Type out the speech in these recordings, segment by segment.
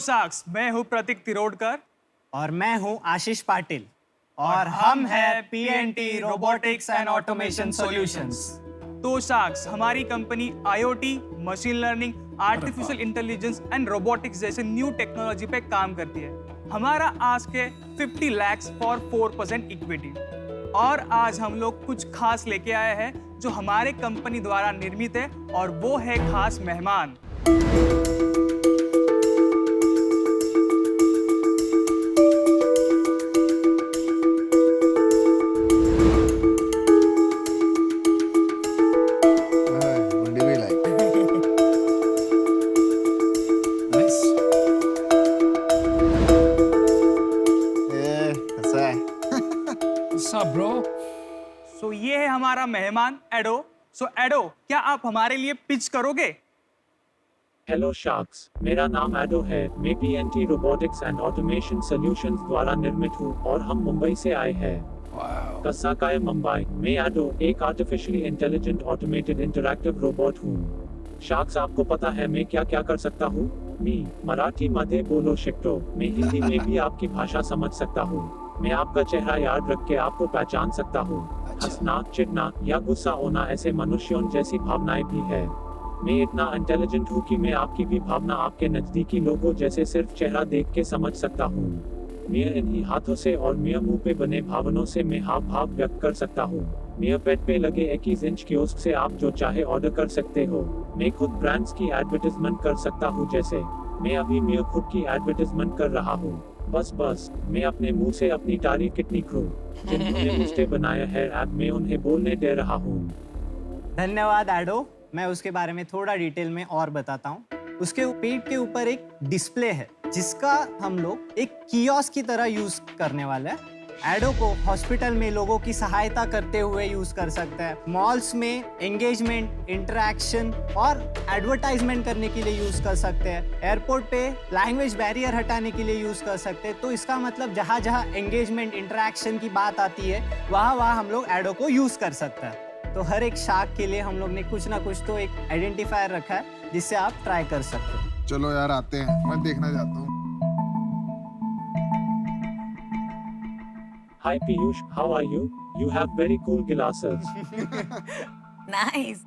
Sharks, मैं हूँ प्रतीक तिरोडकर और मैं हूं आशीष पाटिल और हम हैं PNT robotics and automation solutions. तो शार्क्स, हमारी company IoT, machine learning, artificial intelligence and robotics जैसे न्यू टेक्नोलॉजी पे काम करती है। हमारा आस्क है 50 lakhs फॉर 4% इक्विटी। और आज हम लोग कुछ खास लेके आए हैं जो हमारे कंपनी द्वारा निर्मित है, और वो है खास मेहमान। सो ये है हमारा मेहमान एडो। सो एडो, क्या आप हमारे लिए पिच करोगे? हेलो शार्क्स, मेरा नाम एडो है। मैं PNT robotics and automation solutions द्वारा निर्मित हूँ और हम मुंबई से आए हैं। कसाकाय मुंबई। मैं एडो एक artificially intelligent automated interactive robot हूँ। शार्क्स, आपको पता है मैं क्या क्या कर सकता हूँ? मी मराठी मध्ये बोलो शिकतो। मैं हिंदी में भी आपकी भाषा समझ सकता हूँ। मैं आपका चेहरा याद रख के आपको पहचान सकता हूँ। हंसना, चिढ़ना या गुस्सा होना ऐसे मनुष्यों जैसी भावनाएं भी है। मैं इतना इंटेलिजेंट हूँ कि मैं आपकी भी भावना आपके नजदीकी लोगों जैसे सिर्फ चेहरा देख के समझ सकता हूँ। मैं इन्हीं हाथों से और मैं मुंह पे बने भावनों से मैं हाव भाव व्यक्त कर सकता हूँ। मैं पेट पे लगे 21 इंच कियोस्क से आप जो चाहे ऑर्डर कर सकते हो। मैं खुद ब्रांड्स की एडवर्टाइजमेंट कर सकता हूँ, जैसे मैं अभी मैं खुद की एडवर्टाइजमेंट कर रहा हूँ। बस मैं अपने मुंह से अपनी तारीफ कितनी करूं। जिन्होंने मुझे बनाया है ऐप, मैं उन्हें बोलने दे रहा हूँ। धन्यवाद एडो। मैं उसके बारे में थोड़ा डिटेल में और बताता हूँ। उसके पेट के ऊपर एक डिस्प्ले है जिसका हम लोग एक कियोस्क की तरह यूज करने वाला है। एडो को हॉस्पिटल में लोगों की सहायता करते हुए यूज कर सकते हैं, मॉल्स में एंगेजमेंट, इंटरेक्शन और एडवर्टाइजमेंट करने के लिए यूज कर सकते हैं, एयरपोर्ट पे लैंग्वेज बैरियर हटाने के लिए यूज कर सकते हैं। तो इसका मतलब जहाँ जहाँ एंगेजमेंट, इंटरेक्शन की बात आती है वहाँ वहाँ हम लोग एडो को यूज कर सकते हैं। तो हर एक शार्क के लिए हम लोग ने कुछ ना कुछ तो एक आइडेंटिफायर रखा है जिससे आप ट्राई कर सकते हैं। चलो यार आते हैं, मैं देखना चाहता हूँ। Hi Piyush, how are you? You have very cool glasses. Nice.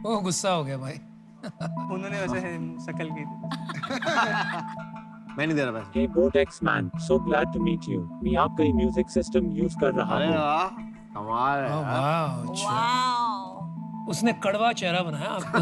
ओ गुस्सा हो गया भाई। उन्होंने वैसे शक्ल की थी। मैं नहीं दे रहा पैसे। Hey Botex man, so glad to meet you. मैं आपका म्यूजिक सिस्टम यूज कर रहा अरे हूँ। वाह, कमाल है ओ यार। वाह, अच्छा। Wow. उसने कड़वा चेहरा बनाया आपको।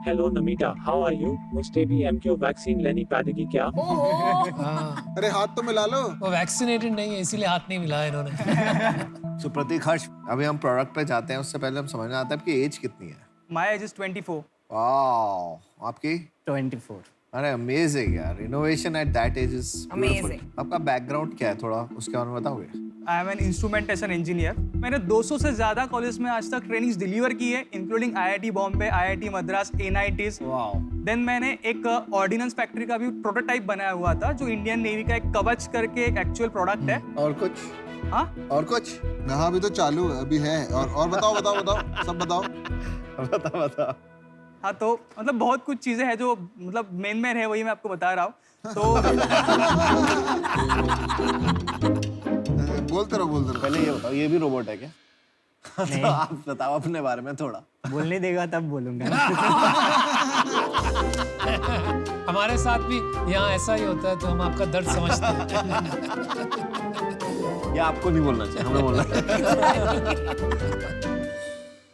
Hello Namita, how are you? मुझे भी MQ वैक्सीन लेनी पड़ेगी क्या? हाँ, अरे हाथ तो मिला लो। वो वैक्सीनेटेड नहीं है इसीलिए हाथ नहीं मिलाया इन्होंने। सो प्रतीक, हर्ष, अभी हम प्रोडक्ट पे जाते हैं उससे पहले हम समझना आता है आपकी एज कितनी है। My age is 24. वाह, आपकी? 24। अरे अमेजिंग यार, innovation at that age is Amazing. आपका बैकग्राउंड क्या है, थोड़ा उसके बारे में बताओगे? I am an instrumentation engineer. मैंने 200 से ज़्यादा कॉलेज में आज तक ट्रेनिंग्स डिलीवर की है, including IIT Bombay, IIT Madras, NITs। Wow. Then मैंने एक ऑर्डिनेंस फैक्ट्री का भी प्रोटोटाइप बनाया हुआ था, जो इंडियन नेवी का एक कवच करके एक एक्चुअल प्रोडक्ट है। और कुछ? हाँ, और कुछ? हाँ अभी तो चालू है, अभी है। और बताओ बताओ बताओ, सब बताओ। बता। हाँ, तो मतलब बहुत कुछ चीज़ें हैं जो मतलब मेन है, वही मैं आपको बता रहा हूँ। तो बोलते रहो बोलते रहो। पहले ये बताओ, ये भी रोबोट है क्या? तो आप बताओ अपने बारे में थोड़ा। बोलने देगा तब बोलूंगा। हमारे साथ भी यहाँ ऐसा ही होता है, तो हम आपका दर्द समझते हैं। ये आपको नहीं बोलना चाहिए, हमें बोलना चाहिए।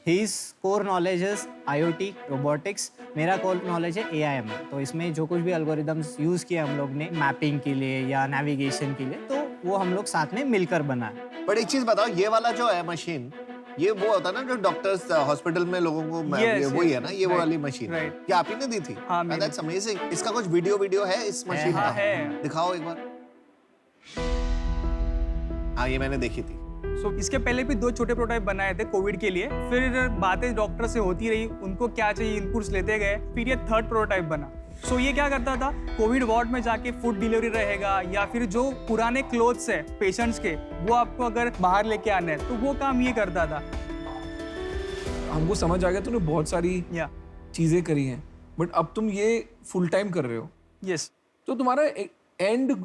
His core knowledge is IoT, robotics। मेरा core knowledge है AIML। तो इसमें जो कुछ भी algorithms यूज किए हम लोग ने मैपिंग के लिए या नेविगेशन के लिए, तो वो हम लोग साथ में मिलकर बनाए। बट एक चीज बताओ, ये वाला जो है मशीन, ये वो होता है ना जो डॉक्टर्स हॉस्पिटल में लोगों को ये वही है ना, ये वो वाली मशीन? right. ये आप ही ने दी थी? हाँ, मैंने। That's amazing. इसका कुछ वीडियो है इस मशीन हाँ, का? है। दिखाओ एक बार। हाँ, ये मैंने देखी थी। सो इसके पहले भी 2 छोटे प्रोटोटाइप बनाए थे कोविड के लिए। फिर बातें डॉक्टर से होती रही, उनको क्या चाहिए इनपुट्स लेते गए, फिर ये 3rd प्रोटोटाइप बना। सो ये क्या करता था, कोविड वार्ड में जाके फूड डिलीवरी रहेगा, या फिर जो पुराने क्लोथ्स है पेशेंट्स के, वो आपको अगर बाहर लेके आने हैं, तो वो काम ये करता था। हमको समझ आ गया तूने बहुत सारी या चीजें करी हैं, बट अब तुम ये फुल टाइम कर रहे हो, यस तो तुम्हारा एंड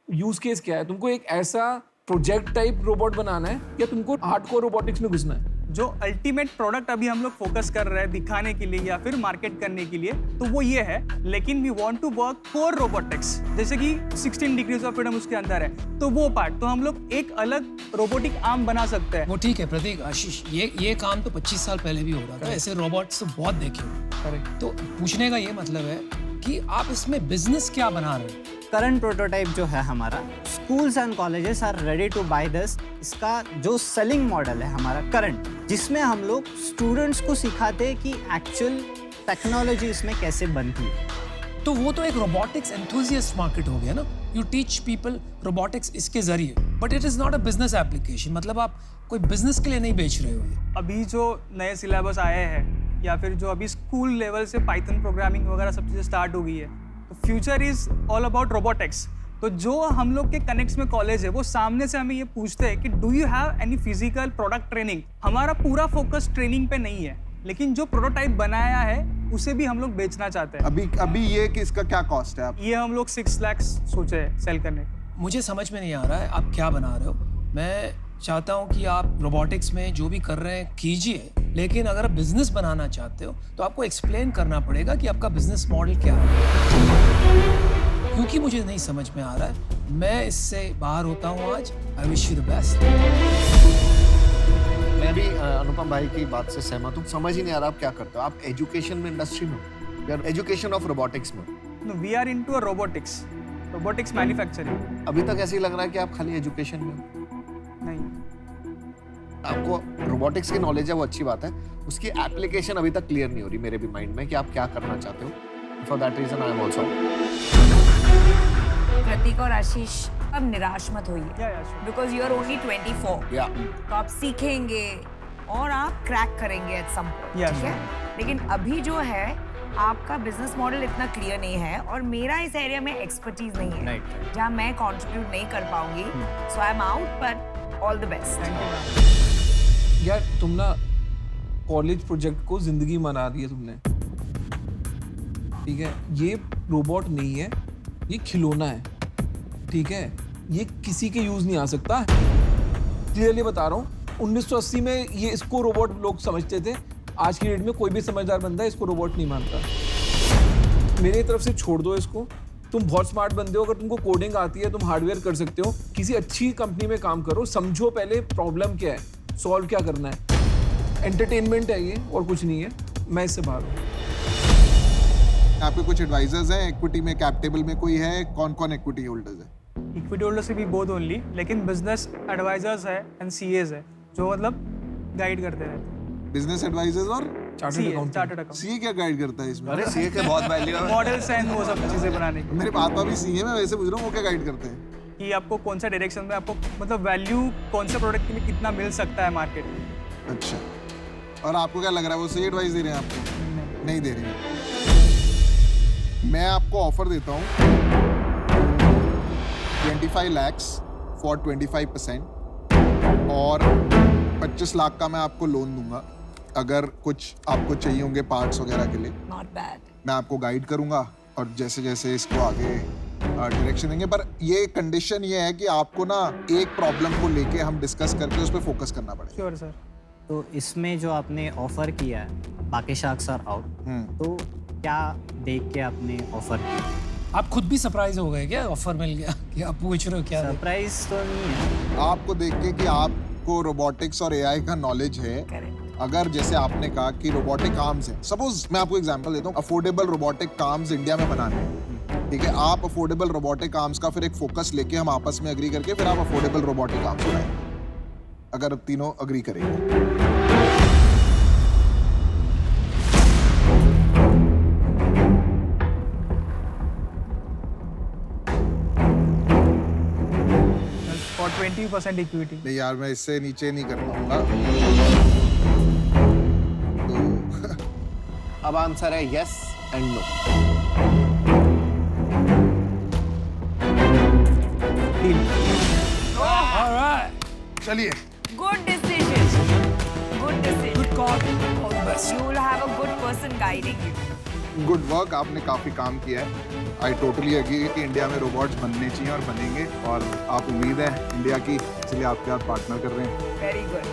यूज केस क्या है? तुमको एक ऐसा प्रोजेक्ट टाइप रोबोट बनाना है या तुमको हार्डकोर रोबोटिक्स में घुसना है? जो अल्टीमेट प्रोडक्ट अभी हम लोग फोकस कर रहे हैं दिखाने के लिए या फिर मार्केट करने के लिए, तो वो ये है, लेकिन we want to work core robotics, जैसे कि 16 डिग्रीज ऑफ फ्रीडम उसके अंदर है, तो वो पार्ट तो हम लोग एक अलग रोबोटिक आर्म बना सकते हैं। वो ठीक है प्रतीक, आशीष, ये काम तो 25 साल पहले भी हो रहा था, ऐसे रोबोट्स तो बहुत देखे हो। तो पूछने का ये मतलब है कि आप इसमें बिजनेस क्या बना रहे हो? करंट प्रोटोटाइप जो है हमारा, schools and colleges are ready to buy this. इसका जो सेलिंग मॉडल है हमारा करंट, जिसमें हम लोग स्टूडेंट्स को सिखाते हैं कि एक्चुअल टेक्नोलॉजी इसमें कैसे बनती है। तो वो तो एक रोबोटिक्स एंथुसियास्ट मार्केट हो गया ना। यू टीच पीपल रोबोटिक्स इसके जरिए, but it is not a business application. मतलब आप कोई बिजनेस के लिए नहीं बेच रहे हो ये। अभी जो नए सिलेबस आए हैं या फिर जो अभी स्कूल लेवल से पाइथन प्रोग्रामिंग वगैरह सब चीज़ें स्टार्ट हो गई है, तो future is all about robotics. तो जो हम लोग के कनेक्ट्स में कॉलेज है, वो सामने से हमें ये पूछते हैं कि do you have any physical product training. हमारा पूरा फोकस ट्रेनिंग पे नहीं है, लेकिन जो प्रोटोटाइप बनाया है उसे भी हम लोग बेचना चाहते हैं। अभी ये कि इसका क्या कॉस्ट है? आप ये हम लोग 6 लाख सोचे हैं सेल करने का। मुझे समझ में नहीं आ रहा है आप क्या बना रहे हो। मैं चाहता हूँ कि आप रोबोटिक्स में जो भी कर रहे हैं कीजिए, लेकिन अगर आप बिजनेस बनाना चाहते हो तो आपको एक्सप्लेन करना पड़ेगा कि आपका बिजनेस मॉडल क्या है, क्योंकि मुझे नहीं समझ में आ रहा है। मैं इससे बाहर होता हूँ आज। I wish you the best. मैं भी अनुपम भाई की बात से सहमत हूँ। समझ ही नहीं आ रहा आप क्या करते हो। आप एजुकेशन में, इंडस्ट्री में, या एजुकेशन ऑफ रोबोटिक्स में? No, we are into a robotics manufacturing। अभी तक ऐसे ही लग रहा है कि आप खाली एजुकेशन में हो। नहीं, आपको रोबोटिक्स की नॉलेज है, वो अच्छी बात है, उसकी एप्लीकेशन अभी तक क्लियर नहीं हो रही मेरे भी माइंड में कि आप क्या करना चाहते हो। For that reason I am also. Pratik और आशीष, अब निराश मत होइए, yeah, sure। Because you are only 24। या तो आप सीखेंगे और आप क्रैक करेंगे एट सम पॉइंट, Yeah, ठीक है। लेकिन अभी जो है आपका बिजनेस मॉडल इतना क्लियर नहीं है और मेरा इस एरिया में एक्सपर्टीज नहीं है, जहाँ मैं कंट्रीब्यूट नहीं कर पाऊंगी। So I am out, but all the best. यार तुम ना कॉलेज प्रोजेक्ट को जिंदगी बना दी है तुमने, ठीक है? ये रोबोट नहीं है, ये खिलौना है, ठीक है? ये किसी के यूज नहीं आ सकता। क्लियरली बता रहा हूँ, 1980 में ये इसको रोबोट लोग समझते थे। आज की डेट में कोई भी समझदार बंदा इसको रोबोट नहीं मानता। मेरी तरफ से छोड़ दो इसको। तुम बहुत स्मार्ट बंदे हो, अगर तुमको कोडिंग आती है, तुम हार्डवेयर कर सकते हो, किसी अच्छी कंपनी में काम करो, समझो पहले प्रॉब्लम क्या है, सॉल्व क्या करना है। एंटरटेनमेंट है ये और कुछ नहीं है। मैं इससे बाहर हूँ। आपके कुछ एडवाइजर्स हैं इक्विटी में, कैप टेबल में कोई है? कौन कौन इक्विटी होल्डर्स है? इक्विटी होल्डर से भी बोथ ओनली, लेकिन बिजनेस एडवाइजर्स है एंड सीएज है जो मतलब गाइड करते रहते हैं। बिजनेस एडवाइजर्स और chartered accountant. Chartered account, CA क्या गाइड करता है इसमें? अरे सीए के बहुत वैल्यू है। मॉडल्स एंड वो सब चीजें बनाने की, मेरे पापा भी सीए में, वैसे पूछ रहा हूँ वो क्या गाइड करते हैं? कि आपको कौन सा डायरेक्शन में, आपको मतलब वैल्यू कौन से प्रोडक्ट के लिए कितना मिल सकता है मार्केट में। अच्छा, और आपको क्या लग रहा है वो सही एडवाइस दे रहे हैं आपको? नहीं दे रहे हैं। मैं आपको ऑफर देता हूँ 25 lakhs फॉर 25% और 25 लाख का मैं आपको लोन दूंगा। अगर कुछ आपको चाहिए होंगे पार्ट्स वगैरह के लिए, नॉट बैड। मैं आपको गाइड करूंगा और जैसे जैसे इसको आगे डायरेक्शन देंगे। पर ये कंडीशन ये है कि आपको ना एक प्रॉब्लम को लेके हम डिस्कस करके उस पर फोकस करना पड़ेगा। Sure sir. तो इसमें जो आपने ऑफर किया है, बाकी शार्क्स आर आउट, तो क्या देख के आपने ऑफर किया? आप खुद भी सरप्राइज हो गए क्या? ऑफर मिल गया कि आप पूछ रहे हो क्या? सरप्राइज तो नहीं है। आपको देख के कि आपको रोबोटिक्स और एआई का नॉलेज है। करेक्ट। अगर जैसे आपने कहा कि रोबोटिक आर्म्स हैं, सपोज मैं आपको एग्जांपल देता हूँ, अफोर्डेबल रोबोटिक आर्म्स इंडिया में बनाने हैं, ठीक है? आप अफोर्डेबल रोबोटिक आर्म्स का फिर एक फोकस लेके हम आपस में एग्री करके फिर आप अफोर्डेबल रोबोटिक आर्म्स बनाएंगे, अगर तीनों एग्री करेंगे। For 20% equity. नहीं यार, मैं इससे नीचे नहीं कर पाऊंगा। तो अब आंसर है यस एंड नो। ऑलराइट, चलिए। Good decision, good decision. Good call. Best You will have a good person guiding you. Good work, आपने काफी काम किया है। आई टोटली एग्री कि इंडिया में रोबोट्स बनने चाहिए और बनेंगे, और आप उम्मीद है इंडिया की, इसलिए आपके साथ पार्टनर कर रहे हैं। Very good.